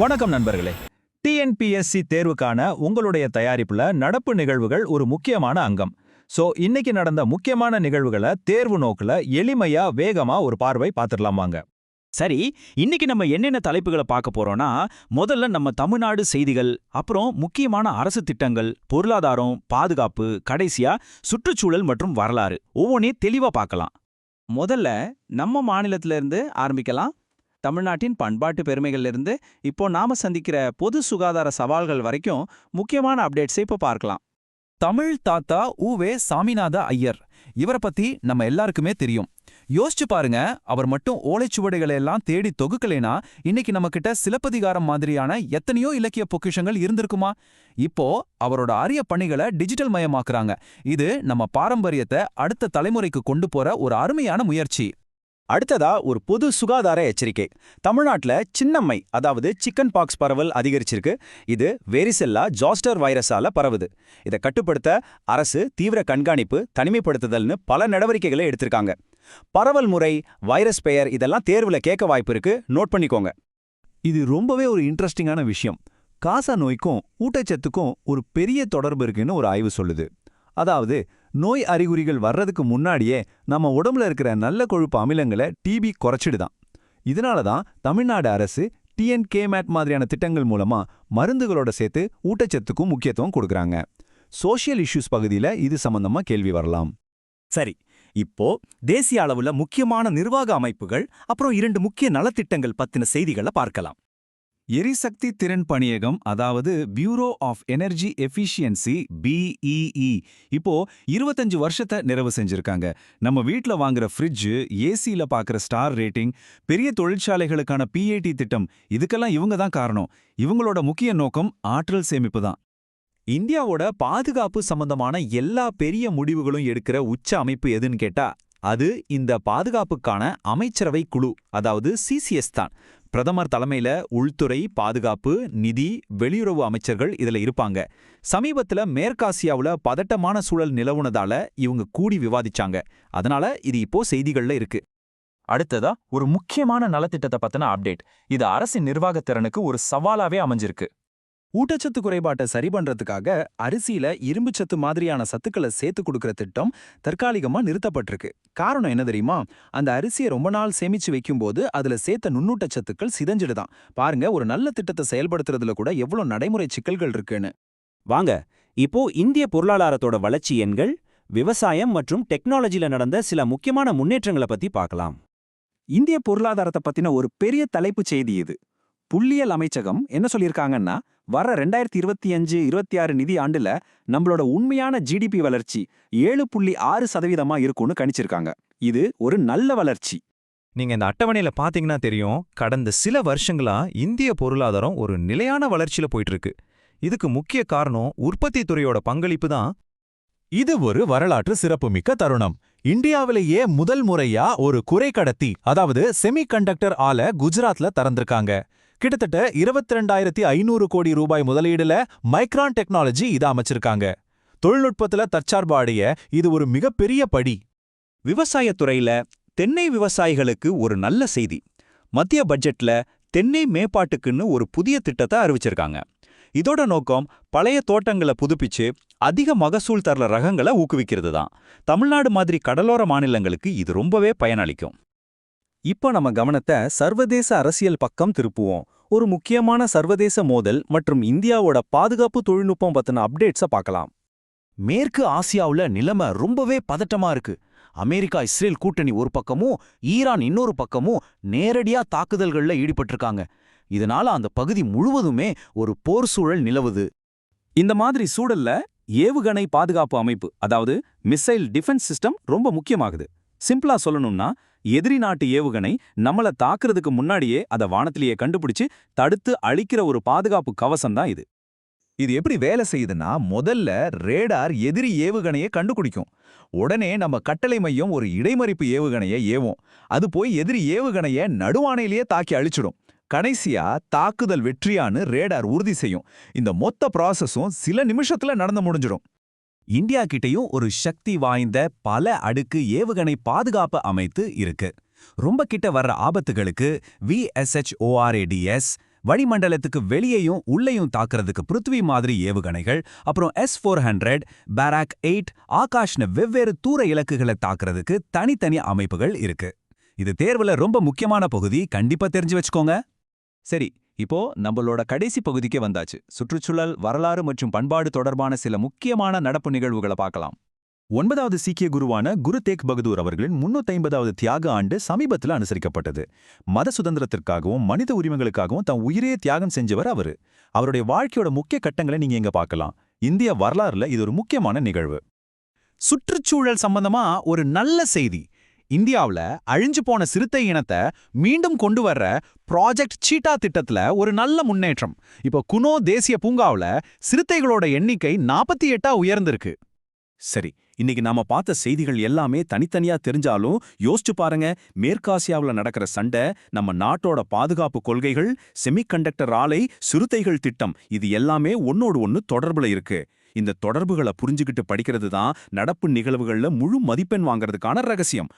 வணக்கம் நண்பர்களே. டிஎன்பிஎஸ்சி தேர்வுக்கான உங்களுடைய தயாரிப்புல நடப்பு நிகழ்வுகள் ஒரு முக்கியமான அங்கம். இன்னைக்கு நடந்த முக்கியமான நிகழ்வுகளை தேர்வு நோக்குல எளிமையா வேகமா ஒரு பார்வை பார்த்துடலாம் வாங்க. சரி, இன்னைக்கு நம்ம என்னென்ன தலைப்புகளை பார்க்க போறோம்னா, முதல்ல நம்ம தமிழ்நாடு செய்திகள், அப்புறம் முக்கியமான அரசு திட்டங்கள், பொருளாதாரம், பாதுகாப்பு, கடைசியா சுற்றுச்சூழல் மற்றும் வரலாறு ஒவ்வொன்றையும் தெளிவா பார்க்கலாம். முதல்ல நம்ம மாநிலத்தில இருந்து ஆரம்பிக்கலாம். தமிழ்நாட்டின் பண்பாட்டு பெருமைகள்ல இருந்து இப்போ நாம சந்திக்கிற பொது சுகாதார சவால்கள் வரைக்கும் முக்கியமான அப்டேட்ஸை இப்போ பார்க்கலாம். தமிழ் தாத்தா உவே சாமிநாத ஐயர், இவரை பத்தி நம்ம எல்லாருக்குமே தெரியும். யோசிச்சு பாருங்க, அவர் மட்டும் ஓலைச்சுவடைகளை எல்லாம் தேடி தொகுக்கலைனா இன்னைக்கு நம்ம கிட்ட சிலப்பதிகாரம் மாதிரியான எத்தனையோ இலக்கிய பொக்கிஷங்கள் இருந்திருக்குமா? இப்போ அவரோட அரிய பணிகளை டிஜிட்டல் மயமாக்குறாங்க. இது நம்ம பாரம்பரியத்தை அடுத்த தலைமுறைக்கு கொண்டு போற ஒரு அருமையான முயற்சி. அடுத்ததா ஒரு பொது சுகாதார எச்சரிக்கை. தமிழ்நாட்டில் சின்னம்மை, அதாவது சிக்கன் பாக்ஸ் பரவல் அதிகரிச்சிருக்கு. இது வேரிசெல்லா ஜாஸ்டர் வைரஸால பரவுது. இதை கட்டுப்படுத்த அரசு தீவிர கண்காணிப்பு, தனிமைப்படுத்துதல்னு பல நடவடிக்கைகளை எடுத்திருக்காங்க. பரவல் முறை, வைரஸ் பெயர் இதெல்லாம் தேர்வுல கேட்க வாய்ப்பு இருக்கு, நோட் பண்ணிக்கோங்க. இது ரொம்பவே ஒரு இன்ட்ரெஸ்டிங்கான விஷயம். காசா நோய்க்கும் ஊட்டச்சத்துக்கும் ஒரு பெரிய தொடர்பு இருக்குன்னு ஒரு ஆய்வு சொல்லுது. அதாவது நோய் அறிகுறிகள் வர்றதுக்கு முன்னாடியே நம்ம உடம்புல இருக்கிற நல்ல கொழுப்பு அமிலங்களை டிபி குறைச்சிடுதான். இதனால தான் தமிழ்நாடு அரசு டிஎன்கேமேட் மாதிரியான திட்டங்கள் மூலமா மருந்துகளோட சேர்த்து ஊட்டச்சத்துக்கும் முக்கியத்துவம் கொடுக்குறாங்க. சோஷியல் இஷ்யூஸ் பகுதியில் இது சம்பந்தமா கேள்வி வரலாம். சரி, இப்போ தேசிய அளவுல முக்கியமான நிர்வாக அமைப்புகள், அப்புறம் 2 முக்கிய நலத்திட்டங்கள் பத்தின செய்திகளை பார்க்கலாம். எரிசக்தி திறன் பணியகம், அதாவது bureau of energy efficiency, BEE, இப்போ 25 வருஷத்தை நிறைவு செஞ்சிருக்காங்க. நம்ம வீட்ல வாங்குற ஃப்ரிட்ஜ், ஏசியில பார்க்குற ஸ்டார் ரேட்டிங், பெரிய தொழிற்சாலைகளுக்கான பிஏடி திட்டம், இதுக்கெல்லாம் இவங்க தான் காரணம். இவங்களோட முக்கிய நோக்கம் ஆற்றல் சேமிப்பு தான். இந்தியாவோட பாதுகாப்பு சம்பந்தமான எல்லா பெரிய முடிவுகளும் எடுக்கிற உச்ச அமைப்பு எதுன்னு கேட்டா அது இந்த பாதுகாப்புக்கான அமைச்சரவை குழு, அதாவது சிசிஎஸ் தான். பிரதமர் தலைமையில உள்துறை, பாதுகாப்பு, நிதி, வெளியுறவு அமைச்சர்கள் இதுல இருப்பாங்க. சமீபத்துல மேற்காசியாவுல பதட்டமான சூழல் நிலவுனதால இவங்க கூடி விவாதிச்சாங்க. அதனால இது இப்போ செய்திகள்ல இருக்கு. அடுத்ததா ஒரு முக்கியமான நலத்திட்டத்தை பத்தின அப்டேட். இது அரசின் நிர்வாகத்திறனுக்கு ஒரு சவாலாவே அமைஞ்சிருக்கு. ஊட்டச்சத்து குறைபாட்டை சரி பண்றதுக்காக அரிசியில இரும்புச்சத்து மாதிரியான சத்துக்களை சேர்த்து கொடுக்கற திட்டம் தற்காலிகமா நிறுத்தப்பட்டிருக்கு. காரணம் என்ன தெரியுமா? அந்த அரிசியை ரொம்ப நாள் சேமிச்சு வைக்கும்போது அதுல சேர்த்த நுண்ணூட்டச்சத்துக்கள் சிதைஞ்சிடுதான். பாருங்க, ஒரு நல்ல திட்டத்தை செயல்படுத்துறதுல கூட எவ்வளவு நடைமுறை சிக்கல்கள் இருக்குன்னு. வாங்க, இப்போ இந்திய பொருளாதாரத்தோட வளர்ச்சி எண்கள், விவசாயம் மற்றும் டெக்னாலஜில நடந்த சில முக்கியமான முன்னேற்றங்களை பத்தி பார்க்கலாம். இந்திய பொருளாதாரத்தை பத்தின ஒரு பெரிய தலைப்பு செய்தி இது. புள்ளியியல் அமைச்சகம் என்ன சொல்லியிருக்காங்கன்னா, வர 2025-26 நிதி ஆண்டுல நம்மளோட உண்மையான ஜிடிபி வளர்ச்சி 7.6% இருக்கும்னு கணிச்சிருக்காங்க. இது ஒரு நல்ல வளர்ச்சி. நீங்க இந்த அட்டவணையில பாத்தீங்கன்னா தெரியும், கடந்த சில வருஷங்களா இந்திய பொருளாதாரம் ஒரு நிலையான வளர்ச்சியில போயிட்டு இருக்கு. இதுக்கு முக்கிய காரணம் உற்பத்தி துறையோட பங்களிப்பு தான். இது ஒரு வரலாற்று சிறப்புமிக்க தருணம். இந்தியாவிலேயே முதல் முறையா ஒரு குறைக்கடத்தி, அதாவது செமிகண்டக்டர் ஆலை குஜராத்ல திறந்திருக்காங்க. கிட்டத்தட்ட 22,500 கோடி ரூபாய் முதலீடுல மைக்ரான் டெக்னாலஜி இதை அமைச்சிருக்காங்க. தொழில்நுட்பத்துல தற்சார்பு அடைய இது ஒரு மிகப்பெரிய படி. விவசாயத்துறையில தென்னை விவசாயிகளுக்கு ஒரு நல்ல செய்தி. மத்திய பட்ஜெட்ல தென்னை மேம்பாட்டுக்குன்னு ஒரு புதிய திட்டத்தை அறிவிச்சிருக்காங்க. இதோட நோக்கம் பழைய தோட்டங்களை புதுப்பிச்சு அதிக மகசூல் தர்ற ரகங்களை ஊக்குவிக்கிறது தான். தமிழ்நாடு மாதிரி கடலோர மாநிலங்களுக்கு இது ரொம்பவே பயனளிக்கும். இப்போ நம்ம கவனத்தை சர்வதேச அரசியல் பக்கம் திருப்புவோம். ஒரு முக்கியமான சர்வதேச மோதல் மற்றும் இந்தியாவோட பாதுகாப்பு தொழில்நுட்பம் பத்தின அப்டேட்ஸை பார்க்கலாம். மேற்கு ஆசியாவுல நிலைமை ரொம்பவே பதட்டமா இருக்கு. அமெரிக்கா இஸ்ரேல் கூட்டணி ஒரு பக்கமும் ஈரான் இன்னொரு பக்கமும் நேரடியா தாக்குதல்கள்ல ஈடுபட்டிருக்காங்க. இதனால அந்த பகுதி முழுவதுமே ஒரு போர் சூழல் நிலவுது. இந்த மாதிரி சூழல்ல ஏவுகணை பாதுகாப்பு அமைப்பு, அதாவது மிசைல் டிஃபென்ஸ் சிஸ்டம் ரொம்ப முக்கியமாகுது. சிம்பிளா சொல்லணும்னா, எதிரி நாட்டு ஏவுகணை நம்மள தாக்குறதுக்கு முன்னாடியே அதை வானத்திலேயே கண்டுபிடிச்சு தடுத்து அழிக்கிற ஒரு பாதுகாப்பு கவசம் தான் இது. இது எப்படி வேலை செய்யுதுன்னா, முதல்ல ரேடார் எதிரி ஏவுகணையை கண்டுபிடிக்கும். உடனே நம்ம கட்டளை மையம் ஒரு இடைமறிப்பு ஏவுகணையை ஏவும். அது போய் எதிரி ஏவுகணையை நடுவானையிலேயே தாக்கி அழிச்சிடும். கடைசியா தாக்குதல் வெற்றியான்னு ரேடார் உறுதி செய்யும். இந்த மொத்த ப்ராசஸும் சில நிமிஷத்துல நடந்து முடிஞ்சிடும். இந்தியா கிட்டையும் ஒரு சக்தி வாய்ந்த பல அடுக்கு ஏவுகணை பாதுகாப்பு அமைத்து இருக்கு. ரொம்ப கிட்ட வர்ற ஆபத்துகளுக்கு VSHORADS வளிமண்டலத்துக்கு வெளியேயும் உள்ளேயும் தாக்குறதுக்கு பிருத்வி மாதிரி ஏவுகணைகள், அப்புறம் S-400, பாராக் 8, ஆகாஷ்னு வெவ்வேறு தூர இலக்குகளை தாக்குறதுக்கு தனித்தனி அமைப்புகள் இருக்கு. இது தேர்வுல ரொம்ப முக்கியமான பகுதி, கண்டிப்பா தெரிஞ்சு வச்சுக்கோங்க. சரி, இப்போ நம்மளோட கடைசி பகுதிக்கே வந்தாச்சு. சுற்றுச்சூழல், வரலாறு மற்றும் பண்பாடு தொடர்பான சில முக்கியமான நடப்பு நிகழ்வுகளை பார்க்கலாம். 9வது சீக்கிய குருவான குரு தேக் பகதூர் அவர்களின் 350வது தியாக ஆண்டு சமீபத்தில் அனுசரிக்கப்பட்டது. மத சுதந்திரத்திற்காகவும் மனித உரிமைகளுக்காகவும் தன் உயிரையே தியாகம் செஞ்சவர் அவரு. அவருடைய வாழ்க்கையோட முக்கிய கட்டங்களை நீங்க இங்க பார்க்கலாம். இந்திய வரலாறுல இது ஒரு முக்கியமான நிகழ்வு. சுற்றுச்சூழல் சம்பந்தமா ஒரு நல்ல செய்தி. இந்தியாவுல அழிஞ்சு போன சிறுத்தை இனத்தை மீண்டும் கொண்டு வர்ற ப்ராஜெக்ட் சீட்டா திட்டத்துல ஒரு நல்ல முன்னேற்றம். இப்போ குனோ தேசிய பூங்காவுல சிறுத்தைகளோட எண்ணிக்கை 48ஆ உயர்ந்திருக்கு. சரி, இன்னைக்கு நாம பார்த்த செய்திகள் எல்லாமே தனித்தனியா தெரிஞ்சாலும் யோசிச்சு பாருங்க. மேற்காசியாவுல நடக்கிற சண்டை, நம்ம நாட்டோட பாதுகாப்பு கொள்கைகள், செமிகண்டக்டர் ஆலை, சிறுத்தைகள் திட்டம், இது எல்லாமே ஒன்னோடு ஒன்னு தொடர்புல இருக்கு. இந்த தொடர்புகளை புரிஞ்சுக்கிட்டு படிக்கிறது தான் நடப்பு நிகழ்வுகள்ல முழு மதிப்பெண் வாங்குறதுக்கான ரகசியம்.